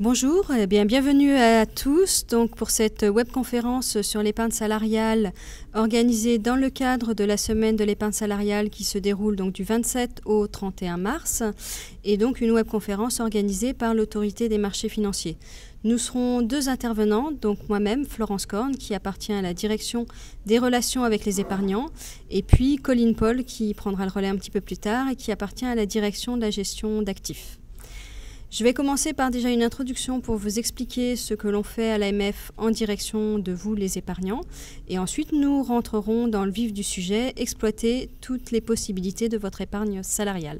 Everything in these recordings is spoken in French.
Bonjour, bienvenue à tous pour cette webconférence sur l'épargne salariale organisée dans le cadre de la semaine de l'épargne salariale qui se déroule donc du 27 au 31 mars et donc une webconférence organisée par l'autorité des marchés financiers. Nous serons deux intervenants, donc moi-même, Florence Korn, qui appartient à la direction des relations avec les épargnants, et puis Colline Paul, qui prendra le relais un petit peu plus tard et qui appartient à la direction de la gestion d'actifs. Je vais commencer par déjà une introduction pour vous expliquer ce que l'on fait à l'AMF en direction de vous, les épargnants. Et ensuite, nous rentrerons dans le vif du sujet, exploiter toutes les possibilités de votre épargne salariale.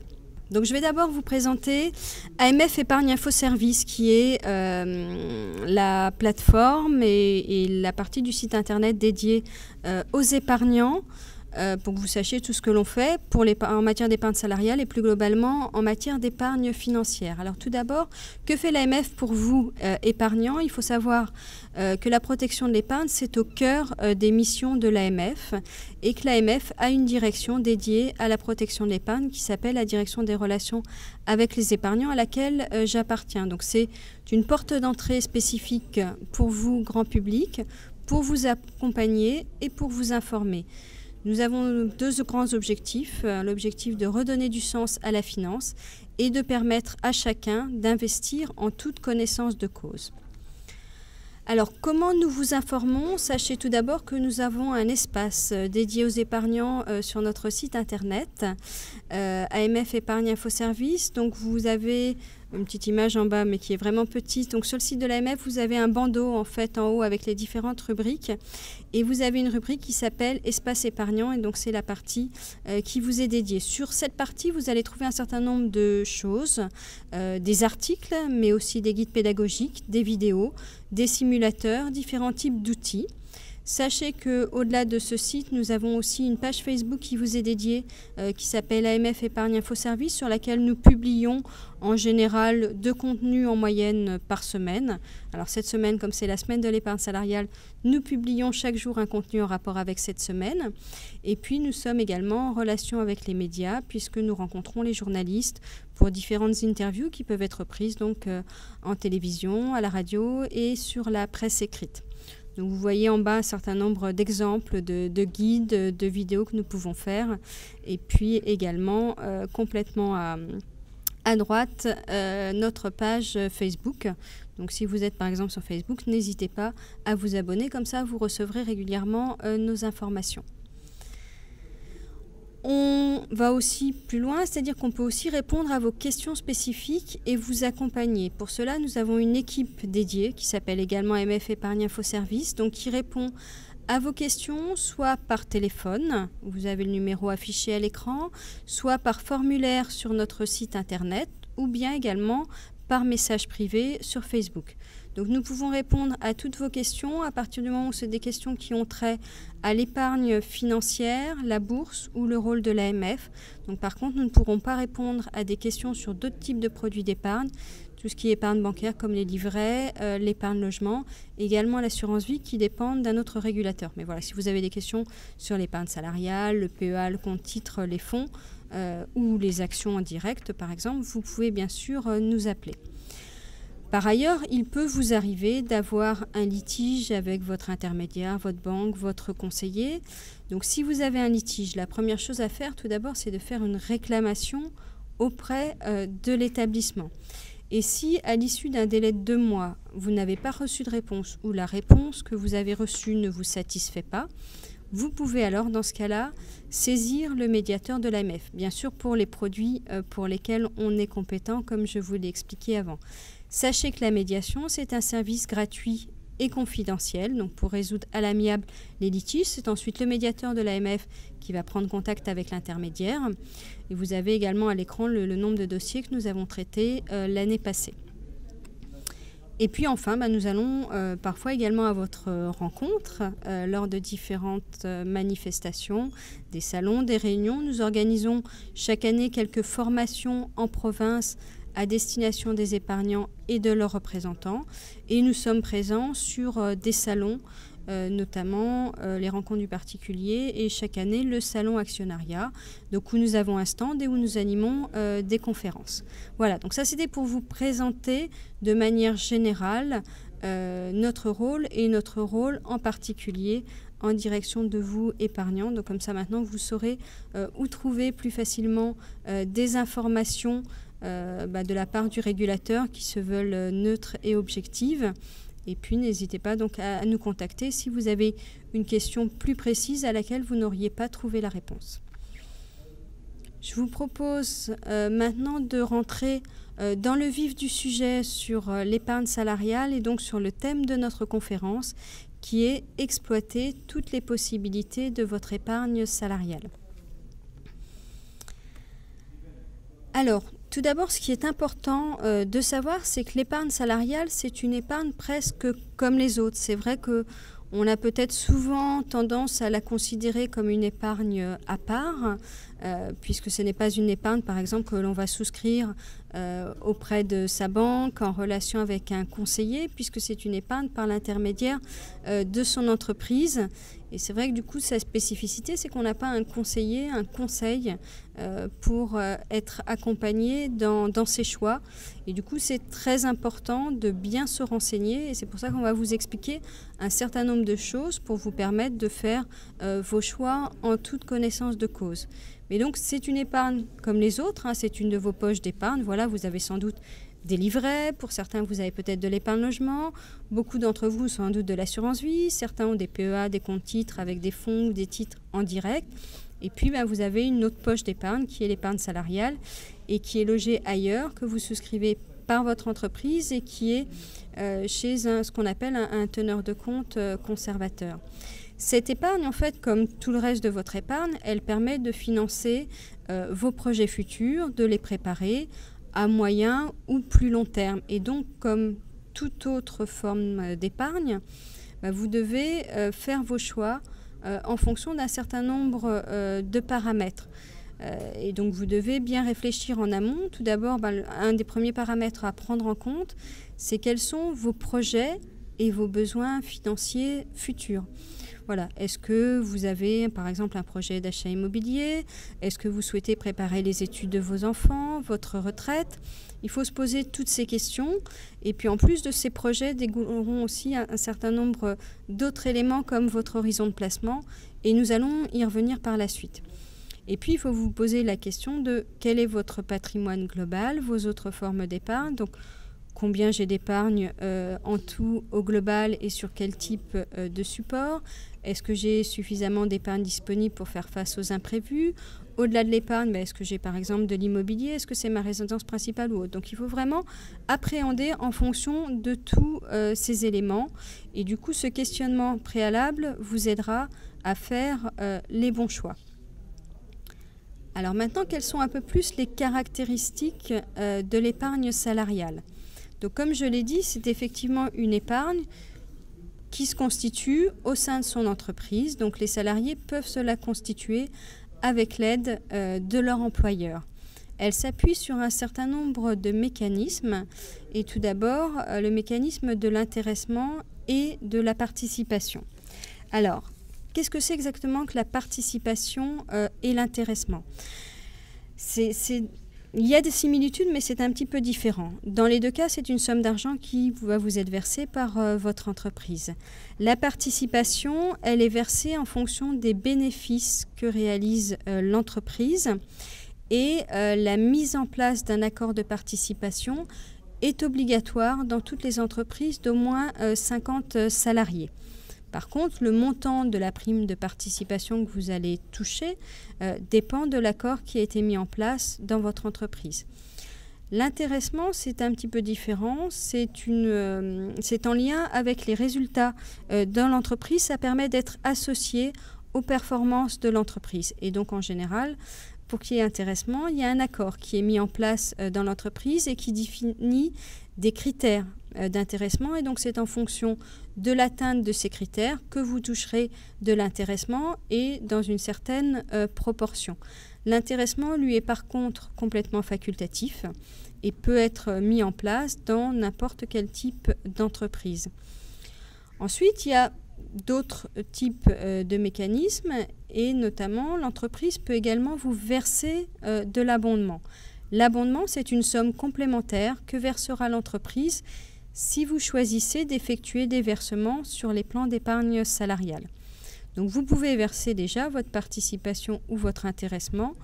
Donc, je vais d'abord vous présenter AMF Épargne Info Service, qui est la plateforme et la partie du site internet dédiée aux épargnants. Pour que vous sachiez tout ce que l'on fait en matière d'épargne salariale et plus globalement en matière d'épargne financière. Alors tout d'abord, que fait l'AMF pour vous, épargnants? Il faut savoir que la protection de l'épargne, c'est au cœur des missions de l'AMF et que l'AMF a une direction dédiée à la protection de l'épargne qui s'appelle la direction des relations avec les épargnants à laquelle j'appartiens. Donc c'est une porte d'entrée spécifique pour vous, grand public, pour vous accompagner et pour vous informer. Nous avons deux grands objectifs, l'objectif de redonner du sens à la finance et de permettre à chacun d'investir en toute connaissance de cause. Alors, comment nous vous informons? Sachez tout d'abord que nous avons un espace dédié aux épargnants sur notre site internet, AMF Épargne Info Service. Donc, vous avez une petite image en bas, mais qui est vraiment petite. Donc, sur le site de l'AMF, vous avez un bandeau en fait en haut avec les différentes rubriques. Et vous avez une rubrique qui s'appelle Espace épargnant. Et donc, c'est la partie qui vous est dédiée. Sur cette partie, vous allez trouver un certain nombre de choses, des articles, mais aussi des guides pédagogiques, des vidéos, des simulateurs, différents types d'outils. Sachez qu'au-delà de ce site, nous avons aussi une page Facebook qui vous est dédiée, qui s'appelle AMF Épargne Info Service, sur laquelle nous publions en général 2 contenus en moyenne par semaine. Alors cette semaine, comme c'est la semaine de l'épargne salariale, nous publions chaque jour un contenu en rapport avec cette semaine. Et puis nous sommes également en relation avec les médias, puisque nous rencontrons les journalistes pour différentes interviews qui peuvent être prises donc, en télévision, à la radio et sur la presse écrite. Donc vous voyez en bas un certain nombre d'exemples de guides, de vidéos que nous pouvons faire. Et puis également, complètement à droite, notre page Facebook. Donc si vous êtes par exemple sur Facebook, n'hésitez pas à vous abonner. Comme ça, vous recevrez régulièrement nos informations. On va aussi plus loin, c'est-à-dire qu'on peut aussi répondre à vos questions spécifiques et vous accompagner. Pour cela, nous avons une équipe dédiée qui s'appelle également AMF Épargne Info Service, donc qui répond à vos questions, soit par téléphone, vous avez le numéro affiché à l'écran, soit par formulaire sur notre site internet, ou bien également par message privé sur Facebook. Donc nous pouvons répondre à toutes vos questions à partir du moment où c'est des questions qui ont trait à l'épargne financière, la bourse ou le rôle de l'AMF. Donc par contre, nous ne pourrons pas répondre à des questions sur d'autres types de produits d'épargne, tout ce qui est épargne bancaire comme les livrets, l'épargne logement, également l'assurance vie qui dépendent d'un autre régulateur. Mais voilà, si vous avez des questions sur l'épargne salariale, le PEA, le compte titre, les fonds ou les actions en direct par exemple, vous pouvez bien sûr nous appeler. Par ailleurs, il peut vous arriver d'avoir un litige avec votre intermédiaire, votre banque, votre conseiller. Donc si vous avez un litige, la première chose à faire tout d'abord, c'est de faire une réclamation auprès de l'établissement. Et si à l'issue d'un délai de 2 mois, vous n'avez pas reçu de réponse ou la réponse que vous avez reçue ne vous satisfait pas, vous pouvez alors, dans ce cas-là, saisir le médiateur de l'AMF. Bien sûr, pour les produits pour lesquels on est compétent, comme je vous l'ai expliqué avant. Sachez que la médiation, c'est un service gratuit et confidentiel. Donc, pour résoudre à l'amiable les litiges, c'est ensuite le médiateur de l'AMF qui va prendre contact avec l'intermédiaire. Et vous avez également à l'écran le nombre de dossiers que nous avons traités l'année passée. Et puis enfin, nous allons parfois également à votre rencontre lors de différentes manifestations, des salons, des réunions. Nous organisons chaque année quelques formations en province à destination des épargnants et de leurs représentants. Et nous sommes présents sur des salons notamment les rencontres du particulier et chaque année le salon actionnariat, donc où nous avons un stand et où nous animons des conférences. Voilà, donc ça c'était pour vous présenter de manière générale notre rôle et notre rôle en particulier en direction de vous épargnants. Donc comme ça maintenant vous saurez où trouver plus facilement des informations de la part du régulateur qui se veulent neutres et objectives. Et puis n'hésitez pas donc à nous contacter si vous avez une question plus précise à laquelle vous n'auriez pas trouvé la réponse. Je vous propose maintenant de rentrer dans le vif du sujet sur l'épargne salariale et donc sur le thème de notre conférence qui est exploiter toutes les possibilités de votre épargne salariale. Alors, tout d'abord, ce qui est important de savoir, c'est que l'épargne salariale, c'est une épargne presque comme les autres. C'est vrai qu'on a peut-être souvent tendance à la considérer comme une épargne à part, puisque ce n'est pas une épargne, par exemple, que l'on va souscrire auprès de sa banque en relation avec un conseiller, puisque c'est une épargne par l'intermédiaire de son entreprise. Et c'est vrai que du coup, sa spécificité, c'est qu'on n'a pas un conseiller, un conseil pour être accompagné dans ses choix. Et du coup, c'est très important de bien se renseigner. Et c'est pour ça qu'on va vous expliquer un certain nombre de choses pour vous permettre de faire vos choix en toute connaissance de cause. Mais donc, c'est une épargne comme les autres. Hein, c'est une de vos poches d'épargne. Voilà, vous avez sans doute des livrets, pour certains vous avez peut-être de l'épargne logement, beaucoup d'entre vous sans doute de l'assurance vie, certains ont des PEA, des comptes titres avec des fonds ou des titres en direct, et puis vous avez une autre poche d'épargne qui est l'épargne salariale et qui est logée ailleurs, que vous souscrivez par votre entreprise et qui est chez ce qu'on appelle un teneur de compte conservateur. Cette épargne, en fait, comme tout le reste de votre épargne, elle permet de financer vos projets futurs, de les préparer à moyen ou plus long terme. Et donc, comme toute autre forme d'épargne, vous devez faire vos choix en fonction d'un certain nombre de paramètres. Et donc, vous devez bien réfléchir en amont. Tout d'abord, un des premiers paramètres à prendre en compte, c'est quels sont vos projets et vos besoins financiers futurs. Voilà. Est-ce que vous avez, par exemple, un projet d'achat immobilier? Est-ce que vous souhaitez préparer les études de vos enfants, votre retraite? Il faut se poser toutes ces questions. Et puis, en plus de ces projets, dégouleront aussi un certain nombre d'autres éléments comme votre horizon de placement. Et nous allons y revenir par la suite. Et puis, il faut vous poser la question de quel est votre patrimoine global, vos autres formes d'épargne. Donc, combien j'ai d'épargne en tout au global et sur quel type de support? Est-ce que j'ai suffisamment d'épargne disponible pour faire face aux imprévus? Au-delà de l'épargne, est-ce que j'ai par exemple de l'immobilier? Est-ce que c'est ma résidence principale ou autre? Donc il faut vraiment appréhender en fonction de tous ces éléments. Et du coup, ce questionnement préalable vous aidera à faire les bons choix. Alors maintenant, quelles sont un peu plus les caractéristiques de l'épargne salariale? Donc comme je l'ai dit, c'est effectivement une épargne qui se constitue au sein de son entreprise. Donc les salariés peuvent se la constituer avec l'aide de leur employeur. Elle s'appuie sur un certain nombre de mécanismes. Et tout d'abord, le mécanisme de l'intéressement et de la participation. Alors, qu'est-ce que c'est exactement que la participation et l'intéressement? Il y a des similitudes, mais c'est un petit peu différent. Dans les deux cas, c'est une somme d'argent qui va vous être versée par votre entreprise. La participation, elle est versée en fonction des bénéfices que réalise l'entreprise et la mise en place d'un accord de participation est obligatoire dans toutes les entreprises d'au moins 50 salariés. Par contre, le montant de la prime de participation que vous allez toucher dépend de l'accord qui a été mis en place dans votre entreprise. L'intéressement, c'est un petit peu différent. C'est en lien avec les résultats dans l'entreprise. Ça permet d'être associé aux performances de l'entreprise. Et donc, en général, pour qu'il y ait intéressement, il y a un accord qui est mis en place dans l'entreprise et qui définit des critères d'intéressement. Et donc, c'est en fonction de l'atteinte de ces critères que vous toucherez de l'intéressement et dans une certaine proportion. L'intéressement, lui, est par contre complètement facultatif et peut être mis en place dans n'importe quel type d'entreprise. Ensuite, il y a d'autres types de mécanismes et notamment l'entreprise peut également vous verser de l'abondement. L'abondement, c'est une somme complémentaire que versera l'entreprise si vous choisissez d'effectuer des versements sur les plans d'épargne salariale. Donc vous pouvez verser déjà votre participation ou votre intéressement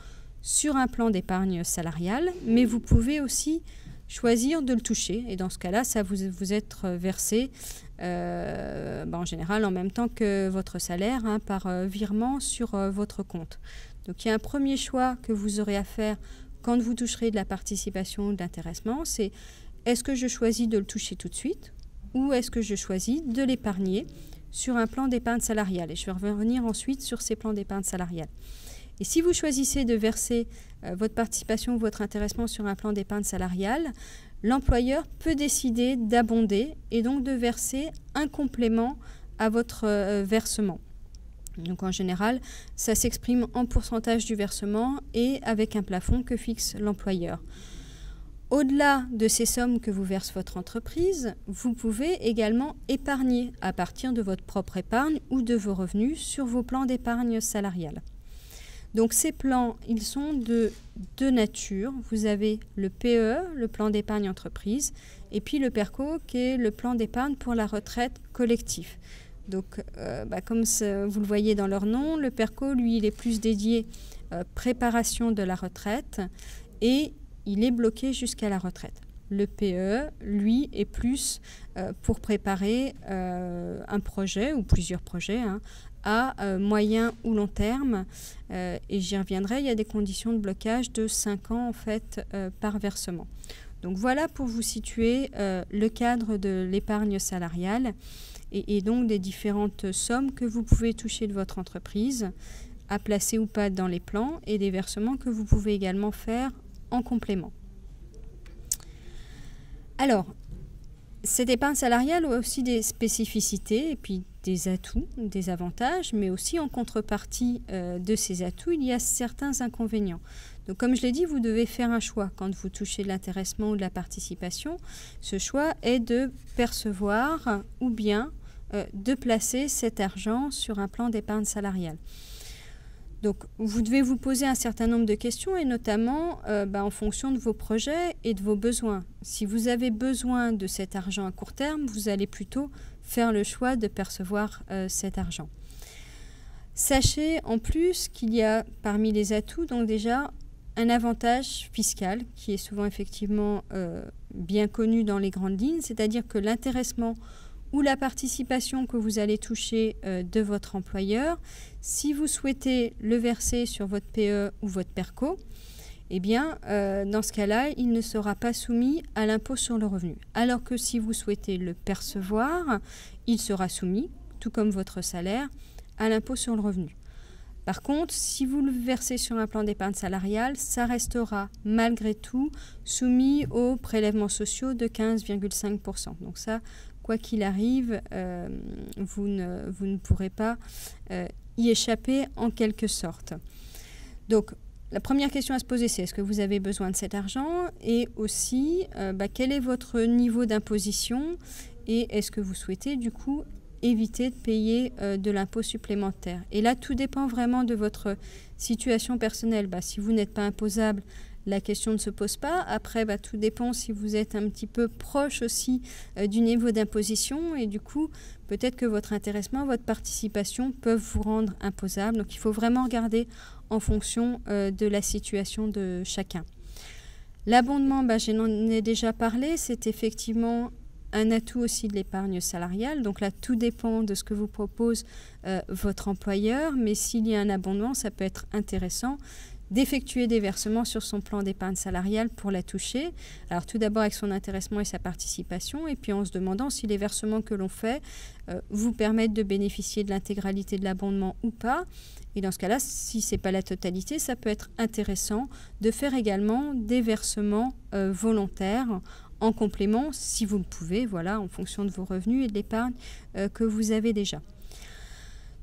sur un plan d'épargne salariale, mais vous pouvez aussi choisir de le toucher. Et dans ce cas-là, ça vous être versé en général en même temps que votre salaire par virement sur votre compte. Donc il y a un premier choix que vous aurez à faire quand vous toucherez de la participation ou de l'intéressement, c'est est-ce que je choisis de le toucher tout de suite ou est-ce que je choisis de l'épargner sur un plan d'épargne salariale. Et je vais revenir ensuite sur ces plans d'épargne salariale. Et si vous choisissez de verser votre participation ou votre intéressement sur un plan d'épargne salariale, l'employeur peut décider d'abonder et donc de verser un complément à votre versement. Donc en général, ça s'exprime en pourcentage du versement et avec un plafond que fixe l'employeur. Au-delà de ces sommes que vous verse votre entreprise, vous pouvez également épargner à partir de votre propre épargne ou de vos revenus sur vos plans d'épargne salariale. Donc ces plans, ils sont de deux natures. Vous avez le PEE, le plan d'épargne entreprise, et puis le PERCO, qui est le plan d'épargne pour la retraite collectif. Donc comme vous le voyez dans leur nom, le PERCO, lui, il est plus dédié préparation de la retraite et il est bloqué jusqu'à la retraite. Le PE, lui, est plus pour préparer un projet ou plusieurs projets à moyen ou long terme. Et j'y reviendrai, il y a des conditions de blocage de 5 ans en fait, par versement. Donc voilà pour vous situer le cadre de l'épargne salariale et donc des différentes sommes que vous pouvez toucher de votre entreprise, à placer ou pas dans les plans, et des versements que vous pouvez également faire en complément. Alors, cette épargne salariale a aussi des spécificités et puis des atouts, des avantages, mais aussi en contrepartie de ces atouts, il y a certains inconvénients. Donc comme je l'ai dit, vous devez faire un choix quand vous touchez de l'intéressement ou de la participation. Ce choix est de percevoir ou bien de placer cet argent sur un plan d'épargne salariale. Donc, vous devez vous poser un certain nombre de questions et notamment en fonction de vos projets et de vos besoins. Si vous avez besoin de cet argent à court terme, vous allez plutôt faire le choix de percevoir cet argent. Sachez en plus qu'il y a parmi les atouts donc déjà un avantage fiscal qui est souvent effectivement bien connu dans les grandes lignes, c'est-à-dire que l'intéressement ou la participation que vous allez toucher de votre employeur, si vous souhaitez le verser sur votre PE ou votre PERCO, eh bien, dans ce cas-là, il ne sera pas soumis à l'impôt sur le revenu. Alors que si vous souhaitez le percevoir, il sera soumis, tout comme votre salaire, à l'impôt sur le revenu. Par contre, si vous le versez sur un plan d'épargne salariale, ça restera malgré tout soumis aux prélèvements sociaux de 15,5%. Donc ça, quoi qu'il arrive, vous ne pourrez pas y échapper en quelque sorte. Donc, la première question à se poser, c'est est-ce que vous avez besoin de cet argent? Et aussi, quel est votre niveau d'imposition? Et est-ce que vous souhaitez, du coup, éviter de payer de l'impôt supplémentaire? Et là, tout dépend vraiment de votre situation personnelle. Si vous n'êtes pas imposable, la question ne se pose pas. Après, tout dépend si vous êtes un petit peu proche aussi du niveau d'imposition. Et du coup, peut-être que votre intéressement, votre participation peuvent vous rendre imposable. Donc, il faut vraiment regarder en fonction de la situation de chacun. L'abondement, j'en ai déjà parlé. C'est effectivement un atout aussi de l'épargne salariale. Donc là, tout dépend de ce que vous propose votre employeur. Mais s'il y a un abondement, ça peut être intéressant d'effectuer des versements sur son plan d'épargne salariale pour la toucher. Alors tout d'abord avec son intéressement et sa participation, et puis en se demandant si les versements que l'on fait vous permettent de bénéficier de l'intégralité de l'abondement ou pas. Et dans ce cas-là, si ce n'est pas la totalité, ça peut être intéressant de faire également des versements volontaires en complément, si vous le pouvez, voilà, en fonction de vos revenus et de l'épargne que vous avez déjà.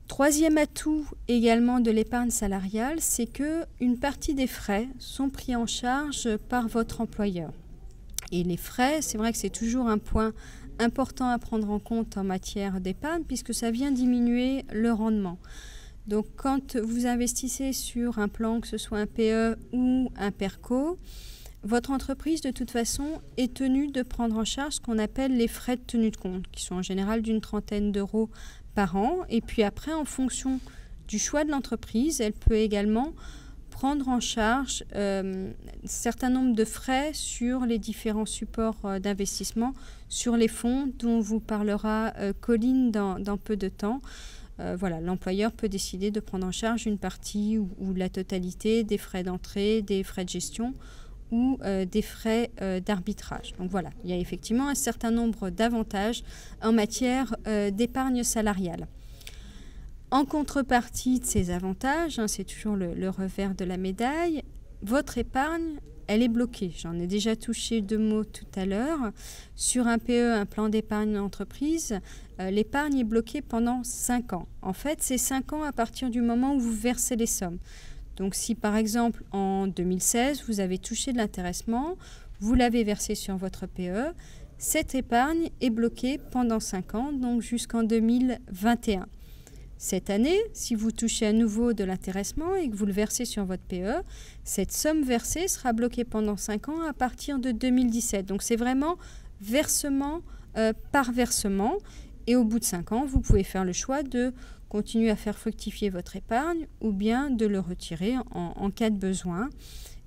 Troisième atout également de l'épargne salariale, c'est qu'une partie des frais sont pris en charge par votre employeur. Et les frais, c'est vrai que c'est toujours un point important à prendre en compte en matière d'épargne puisque ça vient diminuer le rendement. Donc quand vous investissez sur un plan, que ce soit un PE ou un PERCO, votre entreprise de toute façon est tenue de prendre en charge ce qu'on appelle les frais de tenue de compte, qui sont en général d'une trentaine d'euros par an. Et puis après, en fonction du choix de l'entreprise, elle peut également prendre en charge un certain nombre de frais sur les différents supports d'investissement, sur les fonds dont vous parlera Colline dans peu de temps. Voilà, l'employeur peut décider de prendre en charge une partie ou la totalité des frais d'entrée, des frais de gestion ou des frais d'arbitrage. Donc voilà, il y a effectivement un certain nombre d'avantages en matière d'épargne salariale. En contrepartie de ces avantages, c'est toujours le revers de la médaille, votre épargne, elle est bloquée. J'en ai déjà touché 2 mots tout à l'heure. Sur un PE, un plan d'épargne d'entreprise, l'épargne est bloquée pendant 5 ans. En fait, c'est 5 ans à partir du moment où vous versez les sommes. Donc si par exemple en 2016, vous avez touché de l'intéressement, vous l'avez versé sur votre PE, cette épargne est bloquée pendant 5 ans, donc jusqu'en 2021. Cette année, si vous touchez à nouveau de l'intéressement et que vous le versez sur votre PE, cette somme versée sera bloquée pendant 5 ans à partir de 2017. Donc c'est vraiment versement par versement. Et au bout de 5 ans, vous pouvez faire le choix de continuer à faire fructifier votre épargne ou bien de le retirer en cas de besoin.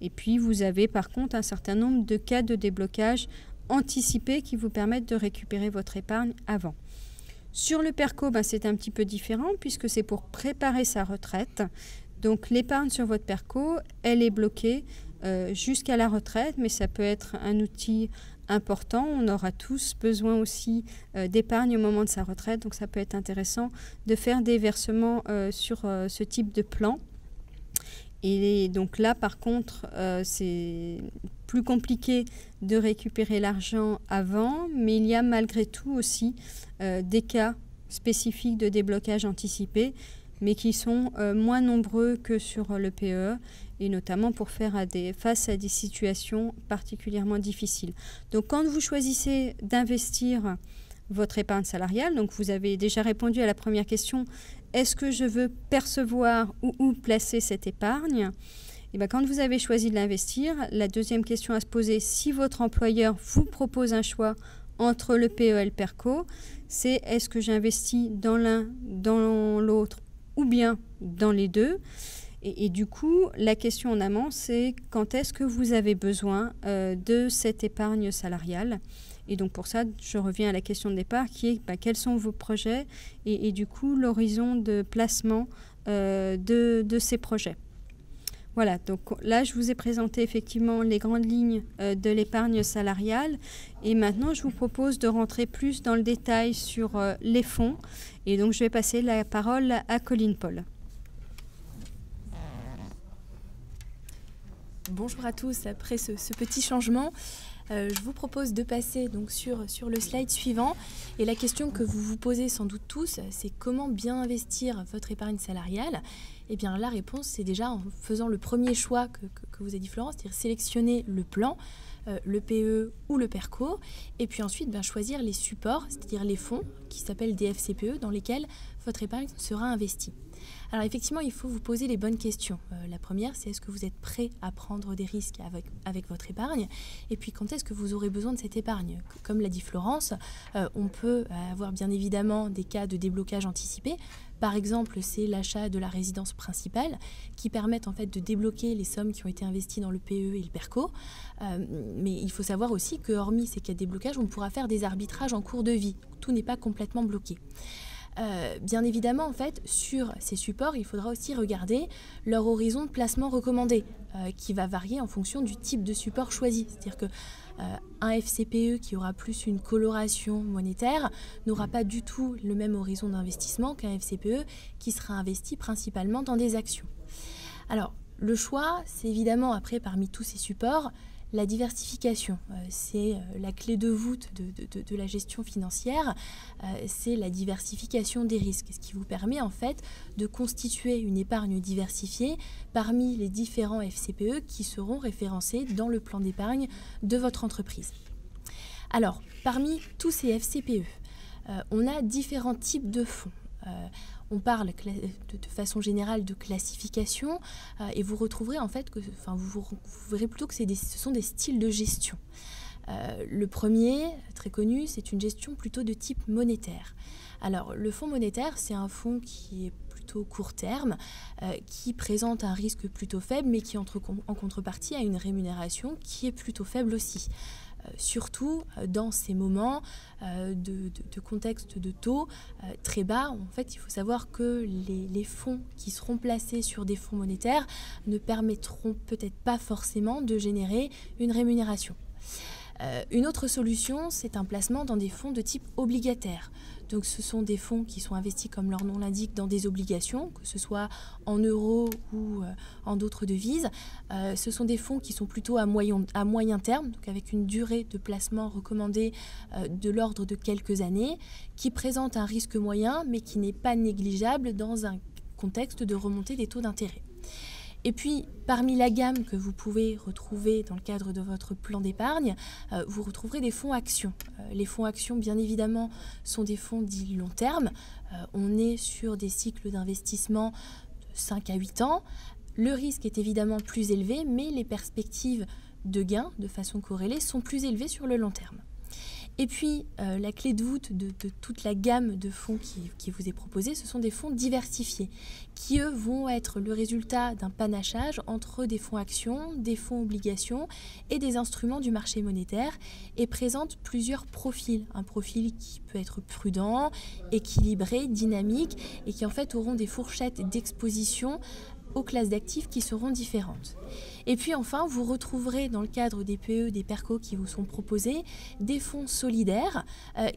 Et puis vous avez par contre un certain nombre de cas de déblocage anticipés qui vous permettent de récupérer votre épargne avant. Sur le PERCO, c'est un petit peu différent puisque c'est pour préparer sa retraite. Donc l'épargne sur votre PERCO, elle est bloquée jusqu'à la retraite, mais ça peut être un outil important. On aura tous besoin aussi d'épargne au moment de sa retraite, donc ça peut être intéressant de faire des versements sur ce type de plan. Et donc là, par contre, c'est plus compliqué de récupérer l'argent avant, mais il y a malgré tout aussi des cas spécifiques de déblocage anticipé, mais qui sont moins nombreux que sur le PE, et notamment pour faire face à des situations particulièrement difficiles. Donc quand vous choisissez d'investir votre épargne salariale, donc vous avez déjà répondu à la première question, est-ce que je veux percevoir ou où placer cette épargne? Et bien, quand vous avez choisi de l'investir, la deuxième question à se poser, si votre employeur vous propose un choix entre le PE et le PERCO, c'est est-ce que j'investis dans l'un, dans l'autre ou bien dans les deux? Et du coup, la question en amont, c'est quand est-ce que vous avez besoin de cette épargne salariale? Et donc pour ça, je reviens à la question de départ qui est quels sont vos projets et du coup l'horizon de placement de ces projets. Voilà, donc là je vous ai présenté effectivement les grandes lignes de l'épargne salariale et maintenant je vous propose de rentrer plus dans le détail sur les fonds et donc je vais passer la parole à Colline Paul. Bonjour à tous, après ce petit changement, je vous propose de passer donc sur le slide suivant. Et la question que vous vous posez sans doute tous, c'est comment bien investir votre épargne salariale? Eh bien la réponse, c'est déjà en faisant le premier choix que vous a dit Florence, c'est-à-dire sélectionner le plan, le PE ou le PERCO, et puis ensuite choisir les supports, c'est-à-dire les fonds qui s'appellent des FCPE dans lesquels votre épargne sera investie. Alors effectivement, il faut vous poser les bonnes questions. La première, c'est est-ce que vous êtes prêt à prendre des risques avec votre épargne? Et puis quand est-ce que vous aurez besoin de cette épargne? Comme l'a dit Florence, on peut avoir bien évidemment des cas de déblocage anticipé. Par exemple, c'est l'achat de la résidence principale qui permettent en fait de débloquer les sommes qui ont été investies dans le PE et le PERCO. Mais il faut savoir aussi que hormis ces cas de déblocage, on pourra faire des arbitrages en cours de vie. Tout n'est pas complètement bloqué. Bien évidemment, en fait, sur ces supports, il faudra aussi regarder leur horizon de placement recommandé, qui va varier en fonction du type de support choisi. C'est-à-dire que un FCPE qui aura plus une coloration monétaire n'aura pas du tout le même horizon d'investissement qu'un FCPE qui sera investi principalement dans des actions. Alors, le choix, c'est évidemment, après, parmi tous ces supports, la diversification, c'est la clé de voûte de la gestion financière, c'est la diversification des risques, ce qui vous permet en fait de constituer une épargne diversifiée parmi les différents FCPE qui seront référencés dans le plan d'épargne de votre entreprise. Alors, parmi tous ces FCPE, on a différents types de fonds. On parle de façon générale de classification et vous retrouverez en fait vous verrez plutôt que ce sont des styles de gestion. Le premier, très connu, c'est une gestion plutôt de type monétaire. Alors, le fonds monétaire, c'est un fonds qui est plutôt court terme, qui présente un risque plutôt faible, mais qui en contrepartie a une rémunération qui est plutôt faible aussi. Surtout dans ces moments de contexte de taux très bas. En fait, il faut savoir que les fonds qui seront placés sur des fonds monétaires ne permettront peut-être pas forcément de générer une rémunération. Une autre solution, c'est un placement dans des fonds de type obligataire. Donc ce sont des fonds qui sont investis, comme leur nom l'indique, dans des obligations, que ce soit en euros ou en d'autres devises. Ce sont des fonds qui sont plutôt à moyen terme, donc avec une durée de placement recommandée de l'ordre de quelques années, qui présentent un risque moyen, mais qui n'est pas négligeable dans un contexte de remontée des taux d'intérêt. Et puis, parmi la gamme que vous pouvez retrouver dans le cadre de votre plan d'épargne, vous retrouverez des fonds actions. Les fonds actions, bien évidemment, sont des fonds dits long terme. On est sur des cycles d'investissement de 5 à 8 ans. Le risque est évidemment plus élevé, mais les perspectives de gains, de façon corrélée, sont plus élevées sur le long terme. Et puis, la clé de voûte de toute la gamme de fonds qui vous est proposée, ce sont des fonds diversifiés, qui, eux, vont être le résultat d'un panachage entre des fonds actions, des fonds obligations et des instruments du marché monétaire, et présentent plusieurs profils. Un profil qui peut être prudent, équilibré, dynamique, et qui, en fait, auront des fourchettes d'exposition aux classes d'actifs qui seront différentes. Et puis enfin, vous retrouverez dans le cadre des PE, des PERCO qui vous sont proposés, des fonds solidaires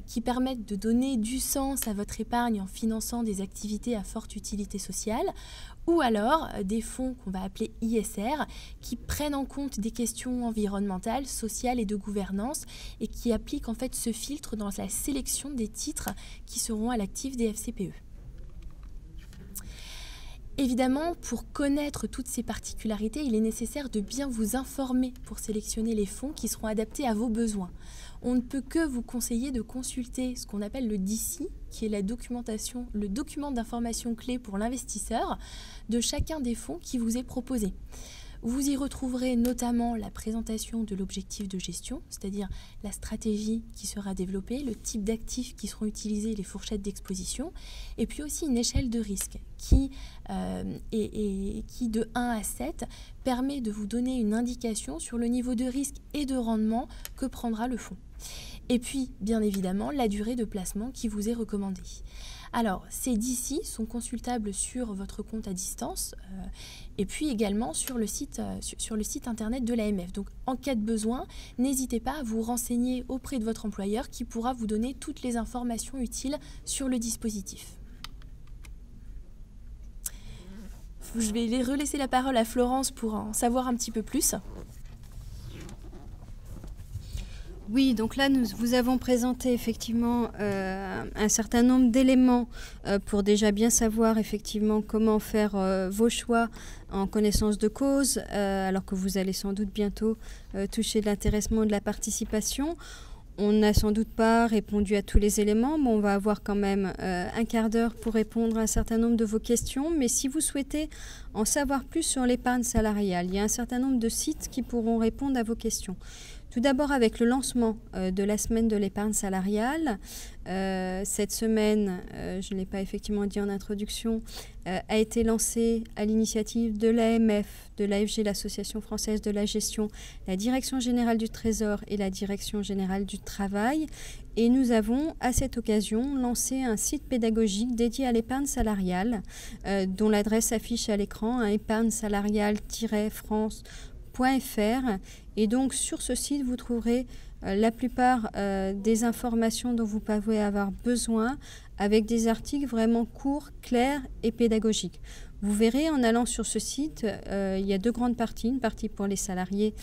qui permettent de donner du sens à votre épargne en finançant des activités à forte utilité sociale, ou alors des fonds qu'on va appeler ISR qui prennent en compte des questions environnementales, sociales et de gouvernance et qui appliquent en fait ce filtre dans la sélection des titres qui seront à l'actif des FCPE. Évidemment, pour connaître toutes ces particularités, il est nécessaire de bien vous informer pour sélectionner les fonds qui seront adaptés à vos besoins. On ne peut que vous conseiller de consulter ce qu'on appelle le DICI, qui est le document d'information clé pour l'investisseur de chacun des fonds qui vous est proposé. Vous y retrouverez notamment la présentation de l'objectif de gestion, c'est-à-dire la stratégie qui sera développée, le type d'actifs qui seront utilisés, les fourchettes d'exposition, et puis aussi une échelle de risque qui de 1 à 7 permet de vous donner une indication sur le niveau de risque et de rendement que prendra le fonds. Et puis, bien évidemment, la durée de placement qui vous est recommandée. Alors, ces DICI sont consultables sur votre compte à distance et puis également sur le site internet de l'AMF. Donc, en cas de besoin, n'hésitez pas à vous renseigner auprès de votre employeur qui pourra vous donner toutes les informations utiles sur le dispositif. Je vais relaisser la parole à Florence pour en savoir un petit peu plus. Oui, donc là, vous avons présenté effectivement un certain nombre d'éléments pour déjà bien savoir effectivement comment faire vos choix en connaissance de cause, alors que vous allez sans doute bientôt toucher de l'intéressement et de la participation. On n'a sans doute pas répondu à tous les éléments, mais on va avoir quand même un quart d'heure pour répondre à un certain nombre de vos questions. Mais si vous souhaitez en savoir plus sur l'épargne salariale, il y a un certain nombre de sites qui pourront répondre à vos questions. Tout d'abord avec le lancement de la semaine de l'épargne salariale. Cette semaine, je ne l'ai pas effectivement dit en introduction, a été lancée à l'initiative de l'AMF, de l'AFG, l'Association française de la gestion, la Direction générale du Trésor et la Direction générale du travail. Et nous avons à cette occasion lancé un site pédagogique dédié à l'épargne salariale, dont l'adresse s'affiche à l'écran, épargne-salariale-france.fr. Et donc sur ce site, vous trouverez la plupart des informations dont vous pouvez avoir besoin avec des articles vraiment courts, clairs et pédagogiques. Vous verrez en allant sur ce site, il y a deux grandes parties, une partie pour les salariés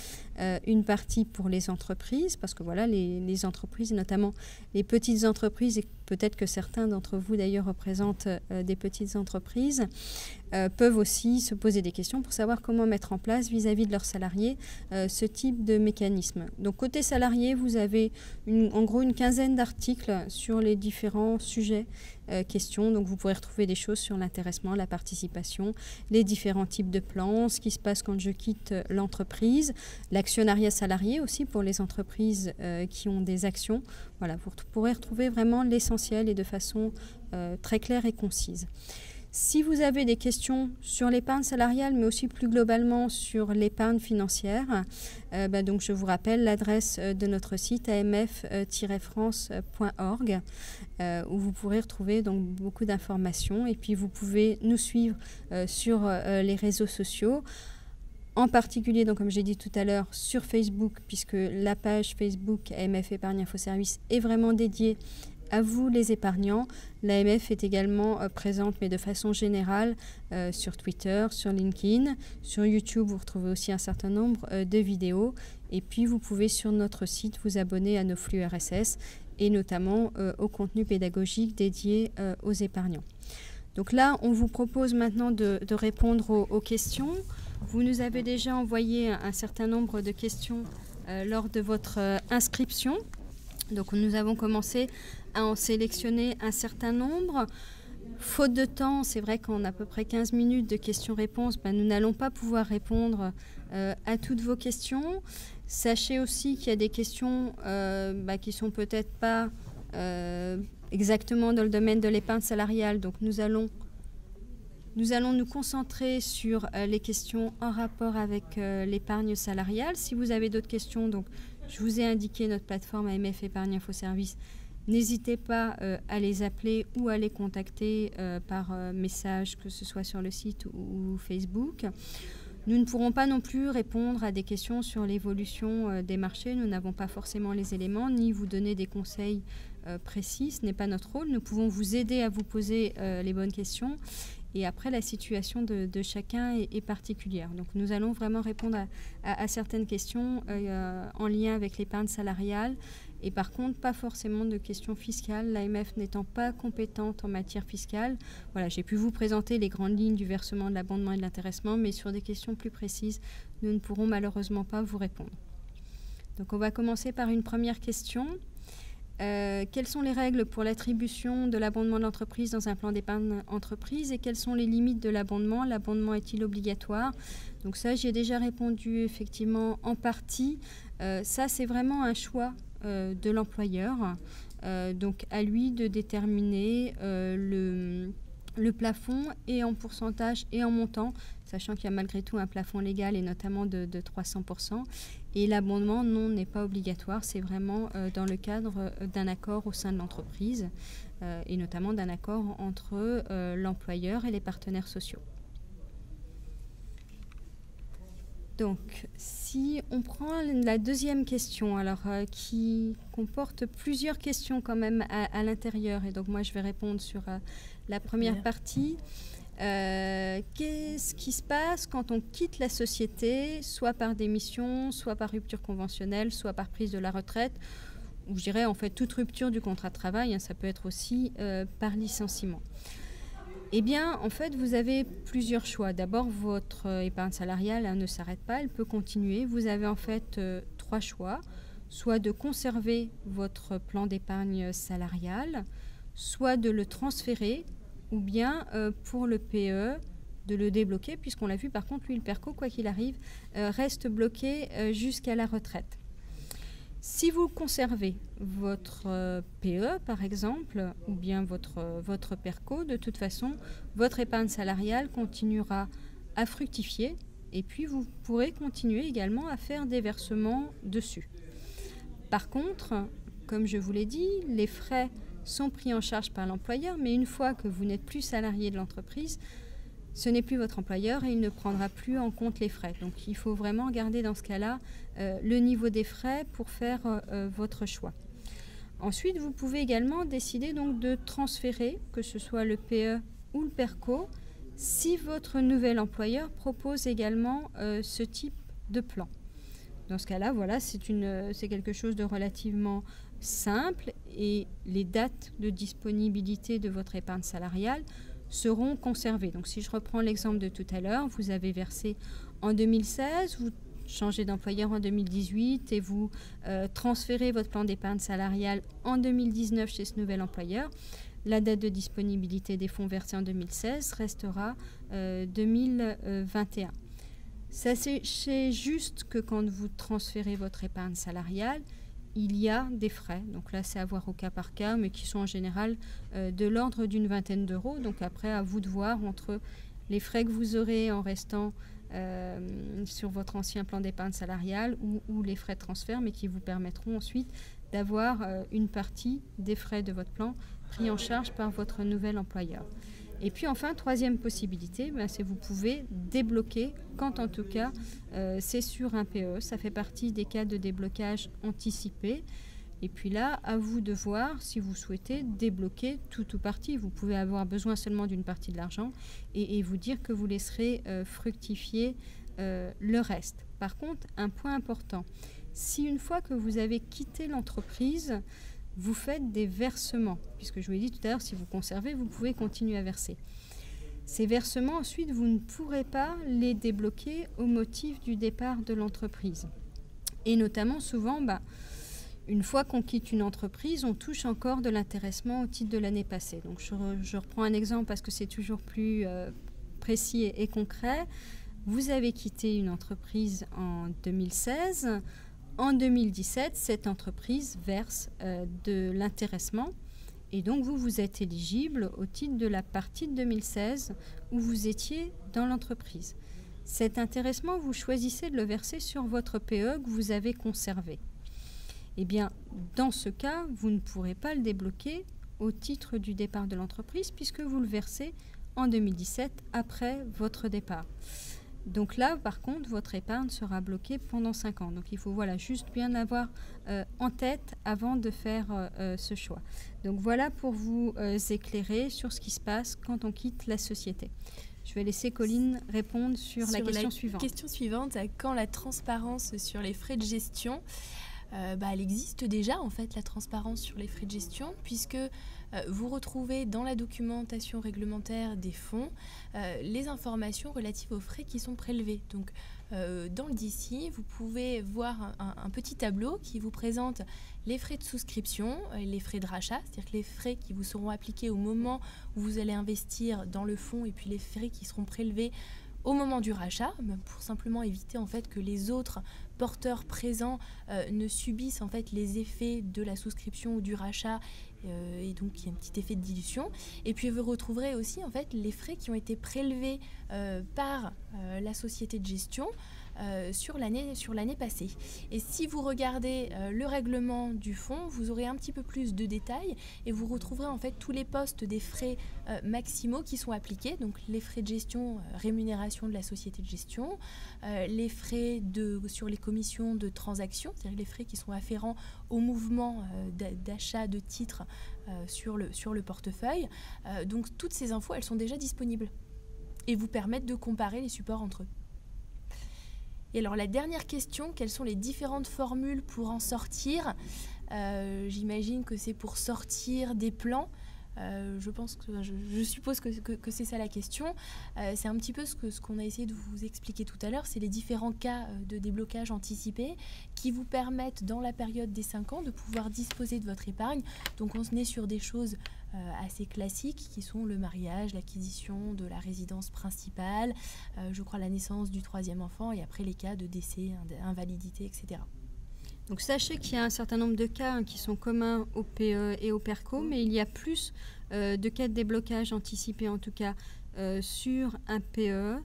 une partie pour les entreprises, parce que voilà, les entreprises, notamment les petites entreprises, et peut-être que certains d'entre vous d'ailleurs représentent des petites entreprises, peuvent aussi se poser des questions pour savoir comment mettre en place vis-à-vis de leurs salariés ce type de mécanisme. Donc côté salarié, vous avez en gros une quinzaine d'articles sur les différents sujets questions. Donc vous pourrez retrouver des choses sur l'intéressement, la participation, les différents types de plans, ce qui se passe quand je quitte l'entreprise, l'actionnariat salarié aussi pour les entreprises qui ont des actions. Voilà, vous pourrez retrouver vraiment l'essentiel et de façon très claire et concise. Si vous avez des questions sur l'épargne salariale, mais aussi plus globalement sur l'épargne financière, donc je vous rappelle l'adresse de notre site amf-france.org où vous pourrez retrouver donc beaucoup d'informations. Et puis vous pouvez nous suivre sur les réseaux sociaux, en particulier, donc, comme j'ai dit tout à l'heure, sur Facebook, puisque la page Facebook AMF Épargne Info Service est vraiment dédiée à vous les épargnants. L'AMF est également présente, mais de façon générale, sur Twitter, sur LinkedIn, sur YouTube. Vous retrouvez aussi un certain nombre de vidéos. Et puis, vous pouvez sur notre site vous abonner à nos flux RSS et notamment au contenu pédagogique dédié aux épargnants. Donc là, on vous propose maintenant de répondre aux questions. Vous nous avez déjà envoyé un certain nombre de questions lors de votre inscription. Donc nous avons commencé à en sélectionner un certain nombre. Faute de temps, c'est vrai qu'en à peu près 15 minutes de questions-réponses, nous n'allons pas pouvoir répondre à toutes vos questions. Sachez aussi qu'il y a des questions qui ne sont peut-être pas exactement dans le domaine de l'épargne salariale. Donc nous allons nous concentrer sur les questions en rapport avec l'épargne salariale. Si vous avez d'autres questions, donc, je vous ai indiqué notre plateforme AMF Épargne Info Service. N'hésitez pas à les appeler ou à les contacter par message, que ce soit sur le site ou Facebook. Nous ne pourrons pas non plus répondre à des questions sur l'évolution des marchés. Nous n'avons pas forcément les éléments, ni vous donner des conseils précis. Ce n'est pas notre rôle. Nous pouvons vous aider à vous poser les bonnes questions. Et après, la situation de chacun est particulière. Donc, nous allons vraiment répondre à certaines questions en lien avec l'épargne salariale. Et par contre, pas forcément de questions fiscales, l'AMF n'étant pas compétente en matière fiscale. Voilà, j'ai pu vous présenter les grandes lignes du versement, de l'abondement et de l'intéressement, mais sur des questions plus précises, nous ne pourrons malheureusement pas vous répondre. Donc, on va commencer par une première question. Quelles sont les règles pour l'attribution de l'abondement de l'entreprise dans un plan d'épargne entreprise et quelles sont les limites de l'abondement? L'abondement est-il obligatoire? Donc ça, j'y ai déjà répondu effectivement en partie. Ça, c'est vraiment un choix de l'employeur. Donc à lui de déterminer le plafond et en pourcentage et en montant, sachant qu'il y a malgré tout un plafond légal et notamment de 300%. Et l'abondement, non, n'est pas obligatoire. C'est vraiment dans le cadre d'un accord au sein de l'entreprise et notamment d'un accord entre l'employeur et les partenaires sociaux. Donc, si on prend la deuxième question, alors qui comporte plusieurs questions quand même à l'intérieur, et donc moi je vais répondre sur la première partie. Qu'est-ce qui se passe quand on quitte la société, soit par démission, soit par rupture conventionnelle, soit par prise de la retraite, ou je dirais en fait toute rupture du contrat de travail, hein, ça peut être aussi par licenciement. Eh bien, en fait, vous avez plusieurs choix. D'abord, votre épargne salariale ne s'arrête pas, elle peut continuer. Vous avez en fait 3 choix, soit de conserver votre plan d'épargne salariale, soit de le transférer, ou bien pour le PE, de le débloquer, puisqu'on l'a vu par contre, lui, le PERCO, quoi qu'il arrive, reste bloqué jusqu'à la retraite. Si vous conservez votre PE, par exemple, ou bien votre PERCO, de toute façon, votre épargne salariale continuera à fructifier et puis vous pourrez continuer également à faire des versements dessus. Par contre, comme je vous l'ai dit, les frais sont pris en charge par l'employeur, mais une fois que vous n'êtes plus salarié de l'entreprise, ce n'est plus votre employeur et il ne prendra plus en compte les frais. Donc il faut vraiment garder dans ce cas-là le niveau des frais pour faire votre choix. Ensuite, vous pouvez également décider donc de transférer, que ce soit le PE ou le PERCO, si votre nouvel employeur propose également ce type de plan. Dans ce cas-là, voilà, c'est quelque chose de relativement simple et les dates de disponibilité de votre épargne salariale seront conservées. Donc si je reprends l'exemple de tout à l'heure, vous avez versé en 2016, vous changez d'employeur en 2018 et vous transférez votre plan d'épargne salariale en 2019 chez ce nouvel employeur. La date de disponibilité des fonds versés en 2016 restera 2021. Sachez juste que quand vous transférez votre épargne salariale, il y a des frais. Donc là, c'est à voir au cas par cas, mais qui sont en général de l'ordre d'une vingtaine d'euros. Donc après, à vous de voir entre les frais que vous aurez en restant sur votre ancien plan d'épargne salariale ou les frais de transfert, mais qui vous permettront ensuite d'avoir une partie des frais de votre plan pris en charge par votre nouvel employeur. Et puis enfin, troisième possibilité, c'est vous pouvez débloquer quand en tout cas c'est sur un PE. Ça fait partie des cas de déblocage anticipé. Et puis là, à vous de voir si vous souhaitez débloquer tout ou partie. Vous pouvez avoir besoin seulement d'une partie de l'argent et vous dire que vous laisserez fructifier le reste. Par contre, un point important, si une fois que vous avez quitté l'entreprise, vous faites des versements, puisque je vous l'ai dit tout à l'heure, si vous conservez, vous pouvez continuer à verser. Ces versements, ensuite, vous ne pourrez pas les débloquer au motif du départ de l'entreprise. Et notamment, souvent, une fois qu'on quitte une entreprise, on touche encore de l'intéressement au titre de l'année passée. Donc, je reprends un exemple parce que c'est toujours plus précis et concret. Vous avez quitté une entreprise en 2016. En 2017, cette entreprise verse de l'intéressement et donc vous êtes éligible au titre de la partie de 2016 où vous étiez dans l'entreprise. Cet intéressement, vous choisissez de le verser sur votre PE que vous avez conservé. Eh bien, dans ce cas, vous ne pourrez pas le débloquer au titre du départ de l'entreprise puisque vous le versez en 2017 après votre départ. Donc là, par contre, votre épargne sera bloquée pendant 5 ans. Donc il faut juste bien l'avoir en tête avant de faire ce choix. Donc voilà pour vous éclairer sur ce qui se passe quand on quitte la société. Je vais laisser Colline répondre sur la question suivante. Question suivante, quand la transparence sur les frais de gestion elle existe déjà en fait la transparence sur les frais de gestion puisque vous retrouvez dans la documentation réglementaire des fonds les informations relatives aux frais qui sont prélevés. Donc dans le DC, vous pouvez voir un petit tableau qui vous présente les frais de souscription, les frais de rachat, c'est-à-dire que les frais qui vous seront appliqués au moment où vous allez investir dans le fonds et puis les frais qui seront prélevés au moment du rachat, pour simplement éviter en fait que les autres porteurs présents ne subissent en fait les effets de la souscription ou du rachat et donc il y a un petit effet de dilution. Et puis vous retrouverez aussi en fait les frais qui ont été prélevés par la société de gestion sur l'année passée. Et si vous regardez le règlement du fonds, vous aurez un petit peu plus de détails et vous retrouverez en fait tous les postes des frais maximaux qui sont appliqués, donc les frais de gestion, rémunération de la société de gestion, les frais sur les commissions de transaction, c'est-à-dire les frais qui sont afférents au mouvement d'achat de titres sur le portefeuille. Donc toutes ces infos, elles sont déjà disponibles et vous permettent de comparer les supports entre eux. Et alors la dernière question, quelles sont les différentes formules pour en sortir ? J'imagine que c'est pour sortir des plans. Je suppose que c'est ça la question. C'est un petit peu ce qu'on a essayé de vous expliquer tout à l'heure. C'est les différents cas de déblocage anticipé qui vous permettent dans la période des 5 ans de pouvoir disposer de votre épargne. Donc on se met sur des choses assez classiques qui sont le mariage, l'acquisition de la résidence principale, je crois la naissance du 3e enfant et après les cas de décès, invalidité, etc. Donc sachez qu'il y a un certain nombre de cas qui sont communs au PE et au PERCO, mais il y a plus de cas de déblocage anticipé en tout cas sur un PE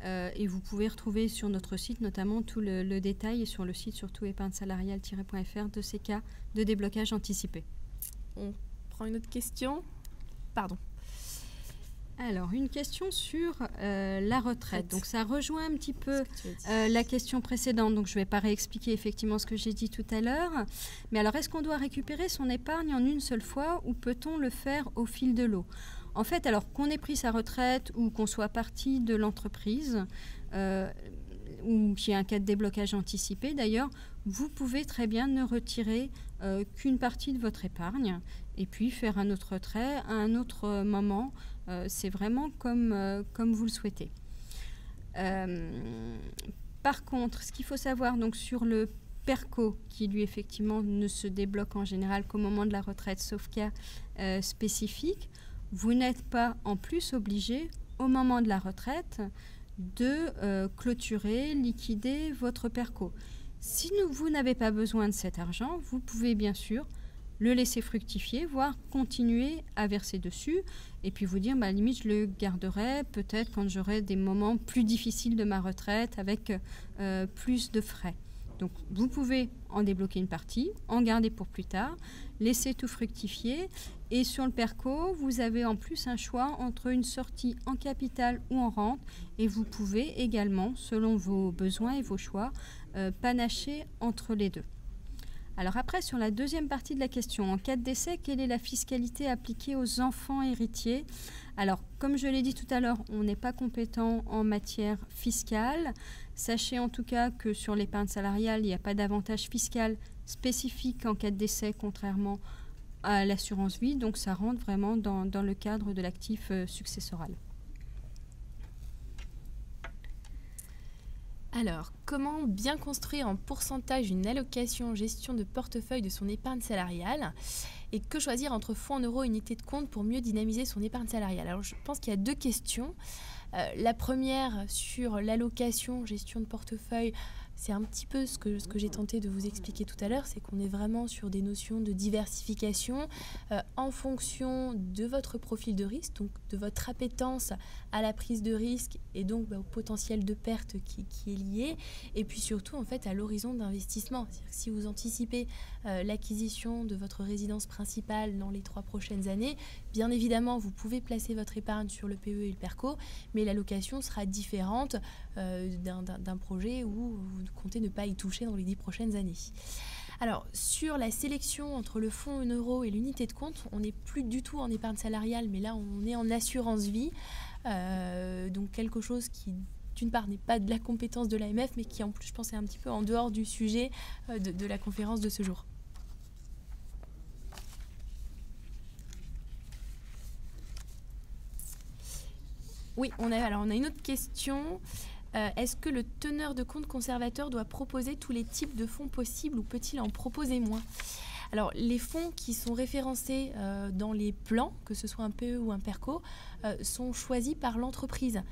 et vous pouvez retrouver sur notre site notamment tout le détail et sur le site surtout épargnesalariale-.fr de ces cas de déblocage anticipé. On prend une autre question. Pardon. Alors, une question sur la retraite. Donc, ça rejoint un petit peu la question précédente. Donc, je ne vais pas réexpliquer effectivement ce que j'ai dit tout à l'heure. Mais alors, est-ce qu'on doit récupérer son épargne en une seule fois ou peut-on le faire au fil de l'eau ? En fait, alors qu'on ait pris sa retraite ou qu'on soit parti de l'entreprise, ou qu'il y ait un cas de déblocage anticipé d'ailleurs, vous pouvez très bien ne retirer qu'une partie de votre épargne et puis faire un autre retrait à un autre moment. C'est vraiment comme vous le souhaitez. Par contre, ce qu'il faut savoir donc, sur le PERCO, qui lui effectivement ne se débloque en général qu'au moment de la retraite, sauf cas spécifique, vous n'êtes pas en plus obligé au moment de la retraite de clôturer, liquider votre PERCO. Si vous n'avez pas besoin de cet argent, vous pouvez bien sûr le laisser fructifier, voire continuer à verser dessus, et puis vous dire, à la limite, je le garderai peut-être quand j'aurai des moments plus difficiles de ma retraite, avec plus de frais. Donc vous pouvez en débloquer une partie, en garder pour plus tard, laisser tout fructifier, et sur le PERCO, vous avez en plus un choix entre une sortie en capital ou en rente, et vous pouvez également, selon vos besoins et vos choix, panacher entre les deux. Alors après, sur la deuxième partie de la question, en cas de décès, quelle est la fiscalité appliquée aux enfants héritiers? Alors, comme je l'ai dit tout à l'heure, on n'est pas compétent en matière fiscale. Sachez en tout cas que sur l'épargne salariale, il n'y a pas d'avantage fiscal spécifique en cas de décès, contrairement à l'assurance vie. Donc, ça rentre vraiment dans le cadre de l'actif successoral. Alors, comment bien construire en pourcentage une allocation gestion de portefeuille de son épargne salariale? Et que choisir entre fonds en euros et unités de compte pour mieux dynamiser son épargne salariale? Alors, je pense qu'il y a deux questions. La première, sur l'allocation gestion de portefeuille, c'est un petit peu ce que j'ai tenté de vous expliquer tout à l'heure, c'est qu'on est vraiment sur des notions de diversification en fonction de votre profil de risque, donc de votre appétence à la prise de risque et donc au potentiel de perte qui est lié, et puis surtout en fait à l'horizon d'investissement. C'est-à-dire que si vous anticipez l'acquisition de votre résidence principale dans les 3 prochaines années, bien évidemment vous pouvez placer votre épargne sur le PE et le PERCO, mais l'allocation sera différente d'un projet où vous comptez ne pas y toucher dans les 10 prochaines années. Alors, sur la sélection entre le fonds en euros et l'unité de compte, on n'est plus du tout en épargne salariale, mais là, on est en assurance vie. Donc, quelque chose qui, d'une part, n'est pas de la compétence de l'AMF, mais qui, en plus, je pense, est un petit peu en dehors du sujet de la conférence de ce jour. Oui, on a une autre question. Est-ce que le teneur de compte conservateur doit proposer tous les types de fonds possibles ou peut-il en proposer moins? Alors, les fonds qui sont référencés dans les plans, que ce soit un PE ou un PERCO, sont choisis par l'entreprise.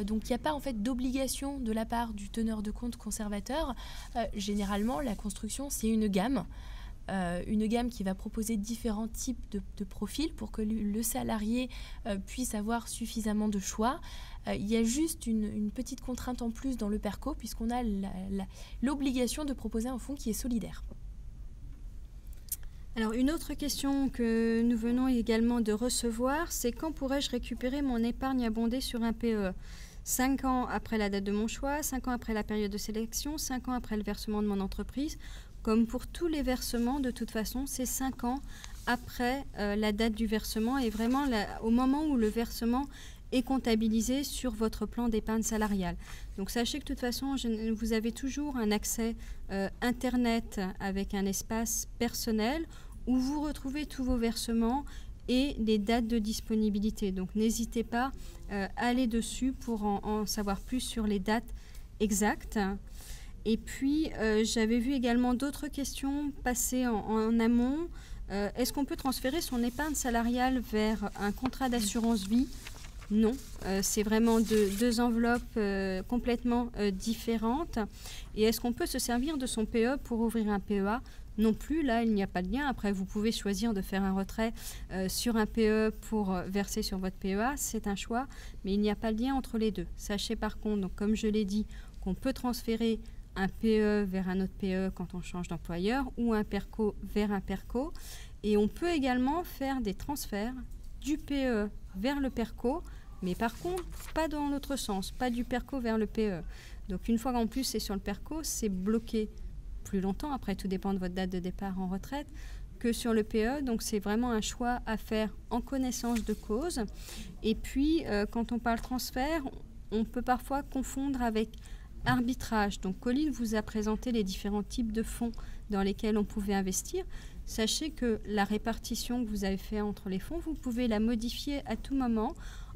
Donc, il n'y a pas en fait d'obligation de la part du teneur de compte conservateur. Généralement, la construction, c'est une gamme qui va proposer différents types de profils pour que le salarié puisse avoir suffisamment de choix. Il y a juste une petite contrainte en plus dans le PERCO, puisqu'on a l'obligation de proposer un fonds qui est solidaire. Alors, une autre question que nous venons également de recevoir, c'est quand pourrais-je récupérer mon épargne abondée sur un PE? 5 ans après la date de mon choix, 5 ans après la période de sélection, 5 ans après le versement de mon entreprise. Comme pour tous les versements, de toute façon, c'est 5 ans après la date du versement et vraiment au moment où le versement est comptabilisé sur votre plan d'épargne salariale. Donc sachez que de toute façon, vous avez toujours un accès Internet avec un espace personnel où vous retrouvez tous vos versements et les dates de disponibilité. Donc n'hésitez pas à aller dessus pour en savoir plus sur les dates exactes. Et puis, j'avais vu également d'autres questions passer en amont. Est-ce qu'on peut transférer son épargne salariale vers un contrat d'assurance vie? Non, c'est vraiment deux enveloppes complètement différentes. Et est-ce qu'on peut se servir de son PE pour ouvrir un PEA? Non plus, là, il n'y a pas de lien. Après, vous pouvez choisir de faire un retrait sur un PE pour verser sur votre PEA. C'est un choix, mais il n'y a pas de lien entre les deux. Sachez par contre, donc, comme je l'ai dit, qu'on peut transférer un PE vers un autre PE quand on change d'employeur ou un PERCO vers un PERCO. Et on peut également faire des transferts du PE vers le PERCO, mais par contre, pas dans l'autre sens, pas du PERCO vers le PE. Donc une fois qu'en plus c'est sur le PERCO, c'est bloqué plus longtemps, après tout dépend de votre date de départ en retraite, que sur le PE. Donc c'est vraiment un choix à faire en connaissance de cause. Et puis quand on parle transfert, on peut parfois confondre avec arbitrage. Donc Colline vous a présenté les différents types de fonds dans lesquels on pouvait investir. Sachez que la répartition que vous avez fait entre les fonds, vous pouvez la modifier à tout moment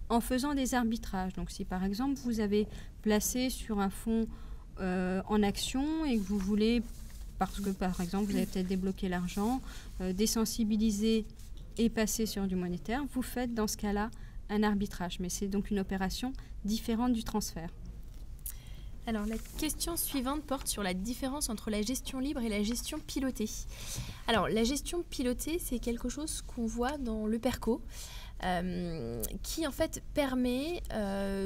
en faisant des arbitrages. Donc si par exemple vous avez placé sur un fonds en action et que vous voulez, parce que par exemple vous avez peut-être débloqué l'argent, désensibiliser et passer sur du monétaire, vous faites dans ce cas-là un arbitrage. Mais c'est donc une opération différente du transfert. Alors la question suivante porte sur la différence entre la gestion libre et la gestion pilotée. Alors la gestion pilotée, c'est quelque chose qu'on voit dans le PERCO, qui en fait permet,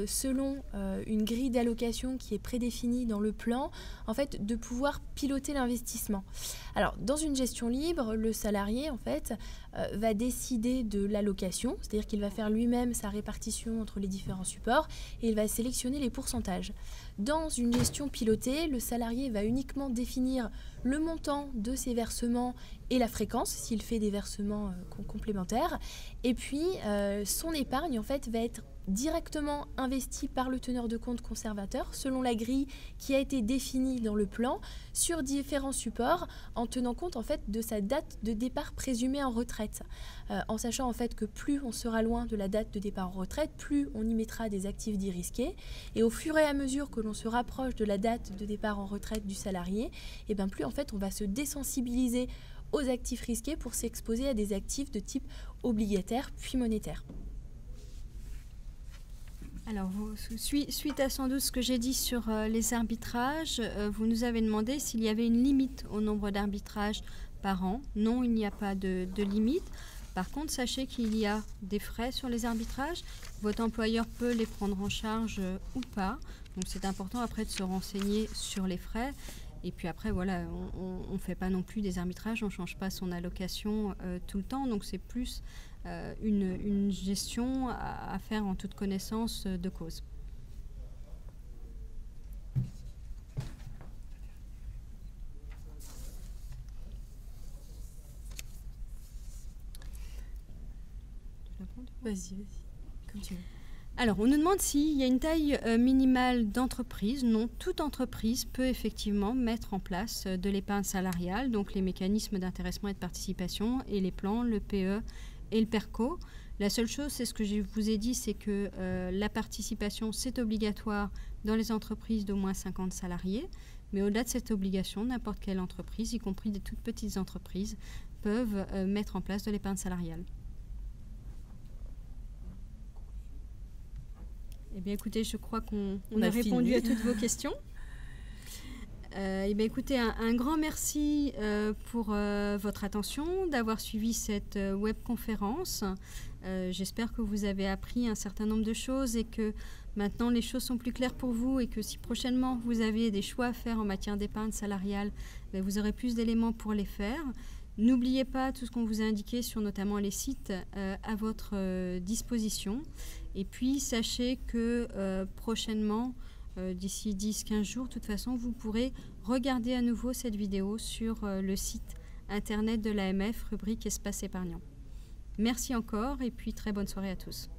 selon une grille d'allocation qui est prédéfinie dans le plan, en fait, de pouvoir piloter l'investissement. Alors dans une gestion libre, le salarié en fait va décider de l'allocation, c'est-à-dire qu'il va faire lui-même sa répartition entre les différents supports et il va sélectionner les pourcentages. Dans une gestion pilotée, le salarié va uniquement définir le montant de ses versements et la fréquence, s'il fait des versements complémentaires. Et puis, son épargne, en fait, va être directement investie par le teneur de compte conservateur, selon la grille qui a été définie dans le plan, sur différents supports, en tenant compte, en fait, de sa date de départ présumée en retraite. En sachant, en fait, que plus on sera loin de la date de départ en retraite, plus on y mettra des actifs dits risqués. Et au fur et à mesure que l'on se rapproche de la date de départ en retraite du salarié, et bien plus, en fait, on va se désensibiliser aux actifs risqués pour s'exposer à des actifs de type obligataire puis monétaire. Alors, suite à sans doute ce que j'ai dit sur les arbitrages, vous nous avez demandé s'il y avait une limite au nombre d'arbitrages par an. Non, il n'y a pas de limite. Par contre, sachez qu'il y a des frais sur les arbitrages. Votre employeur peut les prendre en charge ou pas. Donc, c'est important après de se renseigner sur les frais. Et puis après, voilà, on ne fait pas non plus des arbitrages, on ne change pas son allocation tout le temps. Donc, c'est plus une gestion à faire en toute connaissance de cause. Vas-y, comme tu veux. Alors, on nous demande s'il y a une taille minimale d'entreprise. Non, toute entreprise peut effectivement mettre en place de l'épargne salariale, donc les mécanismes d'intéressement et de participation, et les plans, le PE et le PERCO. La seule chose, c'est ce que je vous ai dit, c'est que la participation, c'est obligatoire dans les entreprises d'au moins 50 salariés. Mais au-delà de cette obligation, n'importe quelle entreprise, y compris des toutes petites entreprises, peuvent mettre en place de l'épargne salariale. Eh bien, écoutez, je crois qu'on a répondu à toutes vos questions. Eh bien, écoutez, un grand merci pour votre attention, d'avoir suivi cette webconférence. J'espère que vous avez appris un certain nombre de choses et que maintenant les choses sont plus claires pour vous et que si prochainement vous avez des choix à faire en matière d'épargne salariale, vous aurez plus d'éléments pour les faire. N'oubliez pas tout ce qu'on vous a indiqué sur notamment les sites à votre disposition. Et puis, sachez que prochainement, d'ici 10-15 jours, de toute façon, vous pourrez regarder à nouveau cette vidéo sur le site internet de l'AMF, rubrique Espace épargnant. Merci encore et puis très bonne soirée à tous.